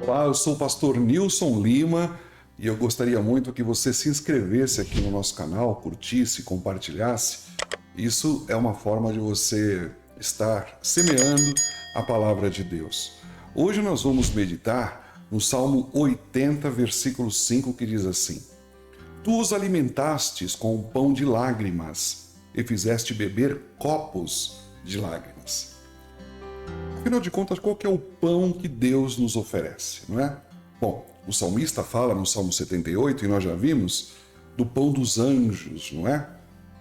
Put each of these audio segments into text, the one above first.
Olá, eu sou o pastor Nilson Lima e eu gostaria muito que você se inscrevesse aqui no nosso canal, curtisse, compartilhasse. Isso é uma forma de você estar semeando a palavra de Deus. Hoje nós vamos meditar no Salmo 80, versículo 5, que diz assim: Tu os alimentastes com o pão de lágrimas e fizeste beber copos de lágrimas. Afinal de contas, qual que é o pão que Deus nos oferece, não é? Bom, o salmista fala no Salmo 78, e nós já vimos, do pão dos anjos, não é?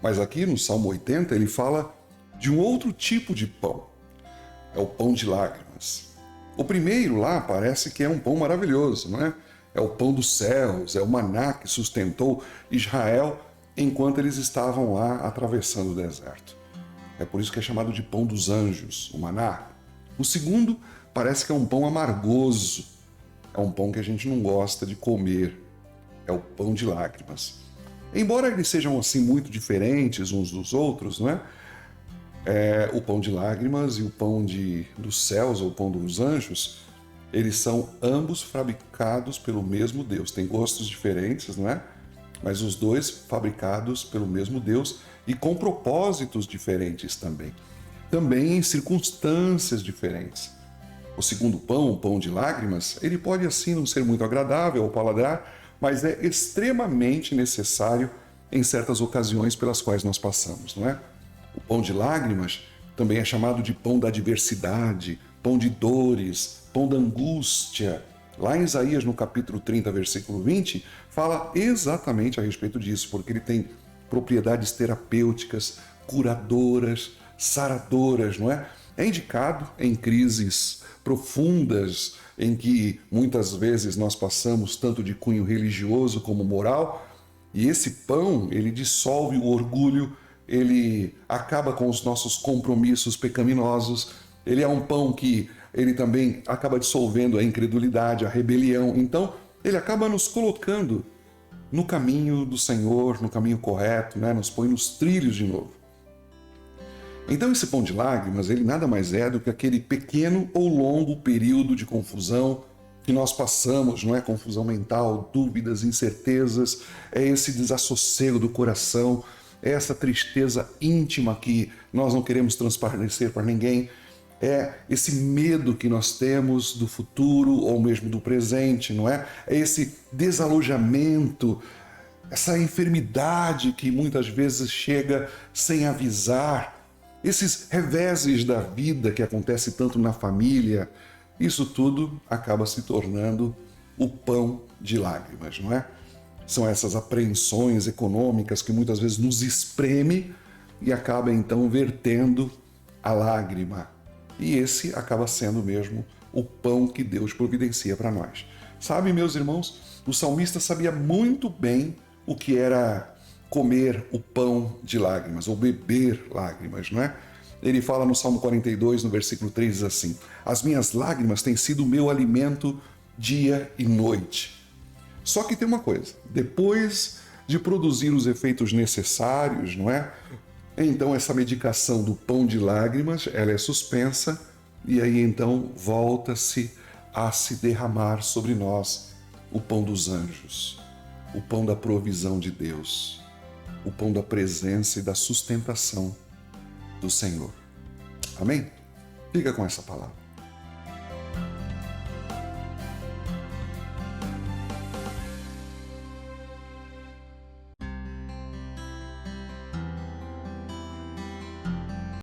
Mas aqui no Salmo 80 ele fala de um outro tipo de pão. É o pão de lágrimas. O primeiro lá parece que é um pão maravilhoso, não é? É o pão dos céus, é o maná que sustentou Israel enquanto eles estavam lá atravessando o deserto. É por isso que é chamado de pão dos anjos, o maná. O segundo parece que é um pão amargoso. É um pão que a gente não gosta de comer. É o pão de lágrimas. Embora eles sejam assim muito diferentes uns dos outros, não é? O pão de lágrimas e o pão dos céus, ou o pão dos anjos, eles são ambos fabricados pelo mesmo Deus. Tem gostos diferentes, não é? Mas os dois fabricados pelo mesmo Deus e com propósitos diferentes também. Também em circunstâncias diferentes. O segundo pão, o pão de lágrimas, ele pode assim não ser muito agradável ao paladar, mas é extremamente necessário em certas ocasiões pelas quais nós passamos, não é? O pão de lágrimas também é chamado de pão da adversidade, pão de dores, pão da angústia. Lá em Isaías, no capítulo 30, versículo 20, fala exatamente a respeito disso, porque ele tem propriedades terapêuticas, curadoras, saradoras, não é? É indicado em crises profundas em que muitas vezes nós passamos tanto de cunho religioso como moral, e esse pão, ele dissolve o orgulho, ele acaba com os nossos compromissos pecaminosos, ele é um pão que ele também acaba dissolvendo a incredulidade, a rebelião, então ele acaba nos colocando no caminho do Senhor, no caminho correto, né? Nos põe nos trilhos de novo. Então esse pão de lágrimas, ele nada mais é do que aquele pequeno ou longo período de confusão que nós passamos, não é? Confusão mental, dúvidas, incertezas, é esse desassossego do coração, é essa tristeza íntima que nós não queremos transparecer para ninguém, é esse medo que nós temos do futuro ou mesmo do presente, não é? É esse desalojamento, essa enfermidade que muitas vezes chega sem avisar, esses reveses da vida que acontece tanto na família, isso tudo acaba se tornando o pão de lágrimas, não é? São essas apreensões econômicas que muitas vezes nos espreme e acaba então vertendo a lágrima. E esse acaba sendo mesmo o pão que Deus providencia para nós. Sabe, meus irmãos, o salmista sabia muito bem o que era comer o pão de lágrimas, ou beber lágrimas, não é? Ele fala no Salmo 42, no versículo 3, diz assim: As minhas lágrimas têm sido o meu alimento dia e noite. Só que tem uma coisa, depois de produzir os efeitos necessários, não é? Então essa medicação do pão de lágrimas, ela é suspensa e aí então volta-se a se derramar sobre nós o pão dos anjos, o pão da provisão de Deus, o pão da presença e da sustentação do Senhor. Amém? Fica com essa palavra.